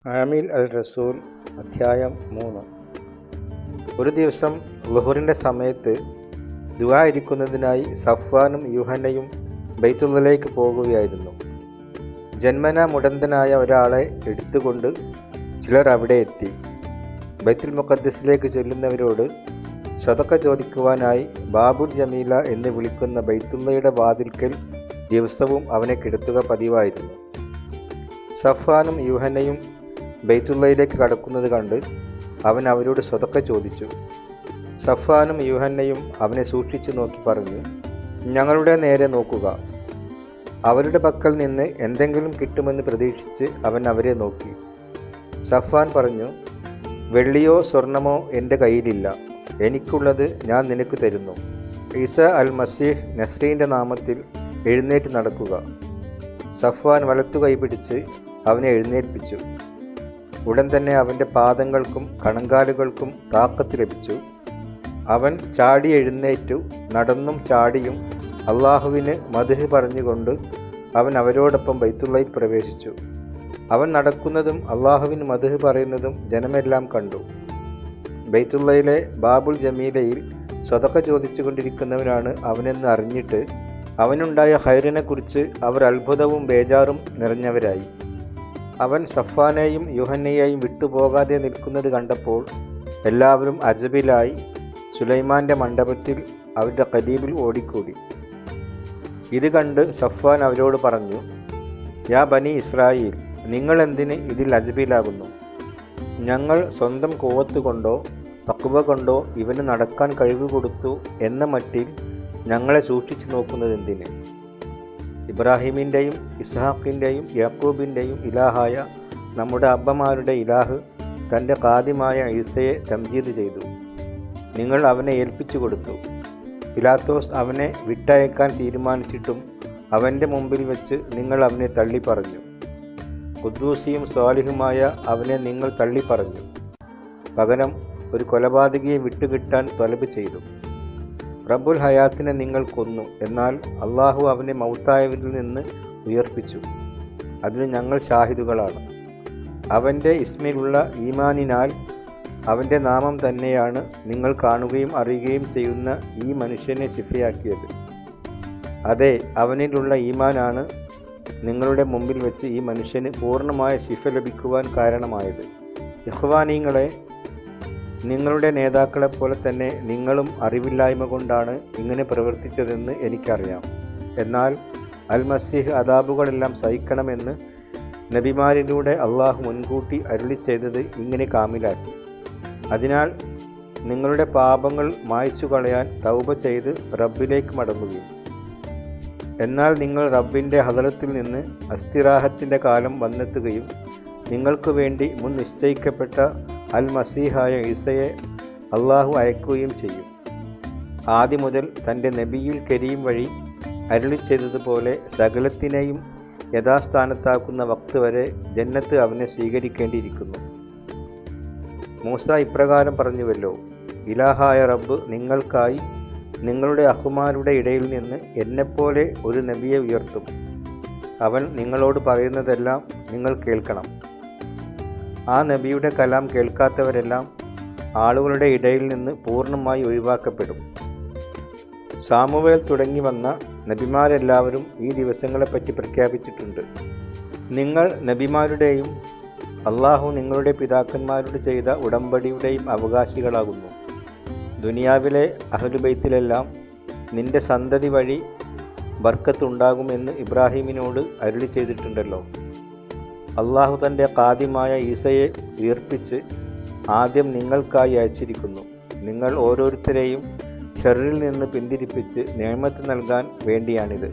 ആമിൽ അൽ റസൂൽ അധ്യായം 3. ഒരു ദിവസം ളുഹറിൻ്റെ സമയത്ത് ദുആ ഇരിക്കുന്നതിനായി സഫ്വാനും യൂഹന്നയും ബൈത്തുള്ളയിലേക്ക് പോകുകയായിരുന്നു. ജന്മനാ മുടന്തനായ ഒരാളെ എടുത്തുകൊണ്ട് ചിലർ അവിടെ എത്തി. ബൈത്തുൽ മുഖദ്ദസിലേക്ക് ചെല്ലുന്നവരോട് സ്വതക്ക ചോദിക്കുവാനായി ബാബുൽ ജമീല എന്ന് വിളിക്കുന്ന ബൈത്തുള്ളയുടെ വാതിൽക്കൽ ദിവസവും അവനെ കിടത്തുക പതിവായിരുന്നു. സഫ്വാനും യൂഹന്നയും ബൈത്തുള്ളയിലേക്ക് കടക്കുന്നത് കണ്ട് അവൻ അവരോട് സ്വതക്ക ചോദിച്ചു. സഫ്വാനും യൂഹന്നയും അവനെ സൂക്ഷിച്ചു നോക്കി പറഞ്ഞു, ഞങ്ങളുടെ നേരെ നോക്കുക. അവരുടെ പക്കൽ നിന്ന് എന്തെങ്കിലും കിട്ടുമെന്ന് പ്രതീക്ഷിച്ച് അവൻ അവരെ നോക്കി. സഫ്വാൻ പറഞ്ഞു, വെള്ളിയോ സ്വർണമോ എൻ്റെ കയ്യിലില്ല, എനിക്കുള്ളത് ഞാൻ നിനക്ക് തരുന്നു. ഈസ അൽ മസീഹ് നസ്രീൻ്റെ നാമത്തിൽ എഴുന്നേറ്റ് നടക്കുക. സഫ്വാൻ വലത്തു കൈ പിടിച്ച് അവനെ എഴുന്നേൽപ്പിച്ചു. ഉടൻ തന്നെ അവൻ്റെ പാദങ്ങൾക്കും കണങ്കാലുകൾക്കും താക്കത്ത് ലഭിച്ചു. അവൻ ചാടി എഴുന്നേറ്റു. നടന്നും ചാടിയും അള്ളാഹുവിന് മദ്ഹ് പറഞ്ഞുകൊണ്ട് അവൻ അവരോടൊപ്പം ബൈത്തുള്ളയിൽ പ്രവേശിച്ചു. അവൻ നടക്കുന്നതും അള്ളാഹുവിന് മദ്ഹ് പറയുന്നതും ജനമെല്ലാം കണ്ടു. ബൈത്തുള്ളയിലെ ബാബുൽ ജമീലയിൽ സ്വതക്ക ചോദിച്ചു കൊണ്ടിരിക്കുന്നവനാണ് അവനെന്ന് അറിഞ്ഞിട്ട് അവനുണ്ടായ ഖൈറിനെക്കുറിച്ച് അവർ അത്ഭുതവും ബേജാറും നിറഞ്ഞവരായി. അവൻ സഫ്വാനെയും യൂഹന്നയെയും വിട്ടുപോകാതെ നിൽക്കുന്നത് കണ്ടപ്പോൾ എല്ലാവരും അജബിലായി സുലൈമാൻ്റെ മണ്ഡപത്തിൽ അവരുടെ ഖദീബിൽ ഓടിക്കൂടി. ഇത് കണ്ട് സഫ്വാൻ അവരോട് പറഞ്ഞു, യാ ബനി ഇസ്രായേൽ, നിങ്ങൾ എന്തിന് ഇതിൽ അജബിലാകുന്നു? ഞങ്ങൾ സ്വന്തം കോവത്ത് കൊണ്ടോ തഖ്വ കൊണ്ടോ ഇവന് നടക്കാൻ കഴിവ് കൊടുത്തു എന്ന മട്ടിൽ ഞങ്ങളെ സൂക്ഷിച്ചു നോക്കുന്നത് എന്തിന്? ഇബ്രാഹിമിൻ്റെയും ഇസ്ഹാഖിൻ്റെയും യാക്കൂബിൻ്റെയും ഇലാഹായ നമ്മുടെ അബ്ബമാരുടെ ഇലാഹ് തൻ്റെ ഖാദിമായ ഈസയെ തംജീദ് ചെയ്തു. നിങ്ങൾ അവനെ ഏൽപ്പിച്ചു കൊടുത്തു. പിലാത്തോസ് അവനെ വിട്ടയക്കാൻ തീരുമാനിച്ചിട്ടും അവൻ്റെ മുമ്പിൽ വെച്ച് നിങ്ങൾ അവനെ തള്ളിപ്പറഞ്ഞു. ഖുദ്ദൂസിയും സ്വാലിഹുമായ അവനെ നിങ്ങൾ തള്ളിപ്പറഞ്ഞു. പകരം ഒരു കൊലപാതകിയെ വിട്ടുകിട്ടാൻ ത്വലബ് ചെയ്തു. റബ്ബുൽ ഹയാത്തിനെ നിങ്ങൾ കൊന്നു, എന്നാൽ അള്ളാഹു അവനെ മൗത്തായവരിൽ നിന്ന് ഉയർപ്പിച്ചു. അതിന് ഞങ്ങൾ ഷാഹിദുകളാണ്. അവൻ്റെ ഇസ്മിലുള്ള ഈമാനിനാൽ അവൻ്റെ നാമം തന്നെയാണ് നിങ്ങൾ കാണുകയും അറിയുകയും ചെയ്യുന്ന ഈ മനുഷ്യനെ ശിഫയാക്കിയത്. അതെ, അവനിലുള്ള ഈമാനാണ് നിങ്ങളുടെ മുമ്പിൽ വെച്ച് ഈ മനുഷ്യന് പൂർണ്ണമായ ശിഫ ലഭിക്കുവാൻ കാരണമായത്. ഇഖ്വാനീങ്ങളെ, നിങ്ങളുടെ നേതാക്കളെപ്പോലെ തന്നെ നിങ്ങളും അറിവില്ലായ്മ കൊണ്ടാണ് ഇങ്ങനെ പ്രവർത്തിച്ചതെന്ന് എനിക്കറിയാം. എന്നാൽ അൽ മസീഹ് അദാബുകളെല്ലാം സഹിക്കണമെന്ന് നബിമാരിലൂടെ അള്ളാഹു മുൻകൂട്ടി അരുളി ചെയ്തത് ഇങ്ങനെ കാമിലാക്കി. അതിനാൽ നിങ്ങളുടെ പാപങ്ങൾ മായ്ച്ചു കളയാൻ തൗബ ചെയ്ത് റബ്ബിലേക്ക് മടങ്ങുകയും. എന്നാൽ നിങ്ങൾ റബ്ബിൻ്റെ ഹദറത്തിൽ നിന്ന് അസ്തിറാഹത്തിൻ്റെ കാലം വന്നെത്തുകയും നിങ്ങൾക്ക് വേണ്ടി മുൻ നിശ്ചയിക്കപ്പെട്ട അൽ മസീഹായ ഈസയെ അള്ളാഹു അയക്കുകയും ചെയ്യും. ആദ്യം മുതൽ തൻ്റെ നബിയുൽ കരീം വഴി അരുളി ചെയ്തതുപോലെ സകലത്തിനെയും യഥാസ്ഥാനത്താക്കുന്ന വക്ത് വരെ ജന്നത്ത് അവനെ സ്വീകരിക്കേണ്ടിയിരിക്കുന്നു. മൂസ ഇപ്രകാരം പറഞ്ഞുവല്ലോ, ഇലാഹായ റബ്ബ് നിങ്ങൾക്കായി നിങ്ങളുടെ അഹ്മാരുടെ ഇടയിൽ നിന്ന് എന്നെപ്പോലെ ഒരു നബിയെ ഉയർത്തും. അവൻ നിങ്ങളോട് പറയുന്നതെല്ലാം നിങ്ങൾ കേൾക്കണം. ആ നബിയുടെ കലാം കേൾക്കാത്തവരെല്ലാം ആളുകളുടെ ഇടയിൽ നിന്ന് പൂർണ്ണമായി ഒഴിവാക്കപ്പെടും. സാമുവേൽ തുടങ്ങി വന്ന നബിമാരെല്ലാവരും ഈ ദിവസങ്ങളെപ്പറ്റി പ്രഖ്യാപിച്ചിട്ടുണ്ട്. നിങ്ങൾ നബിമാരുടെയും അള്ളാഹു നിങ്ങളുടെ പിതാക്കന്മാരോട് ചെയ്ത ഉടമ്പടിയുടെയും അവകാശികളാകുന്നു. ദുനിയാവിലെ അഹ്ലുബൈത്തിലെല്ലാം നിന്റെ സന്തതി വഴി ബർക്കത്തുണ്ടാകുമെന്ന് ഇബ്രാഹിമിനോട് അരുളി ചെയ്തിട്ടുണ്ടല്ലോ. അള്ളാഹു തൻ്റെ ഖാദിമായ ഈസയെ ഉയർപ്പിച്ച് ആദ്യം നിങ്ങൾക്കായി അയച്ചിരിക്കുന്നു. നിങ്ങൾ ഓരോരുത്തരെയും ഷർറിൽ നിന്ന് പിന്തിരിപ്പിച്ച് നിഅമത്ത് നൽകാൻ വേണ്ടിയാണിത്.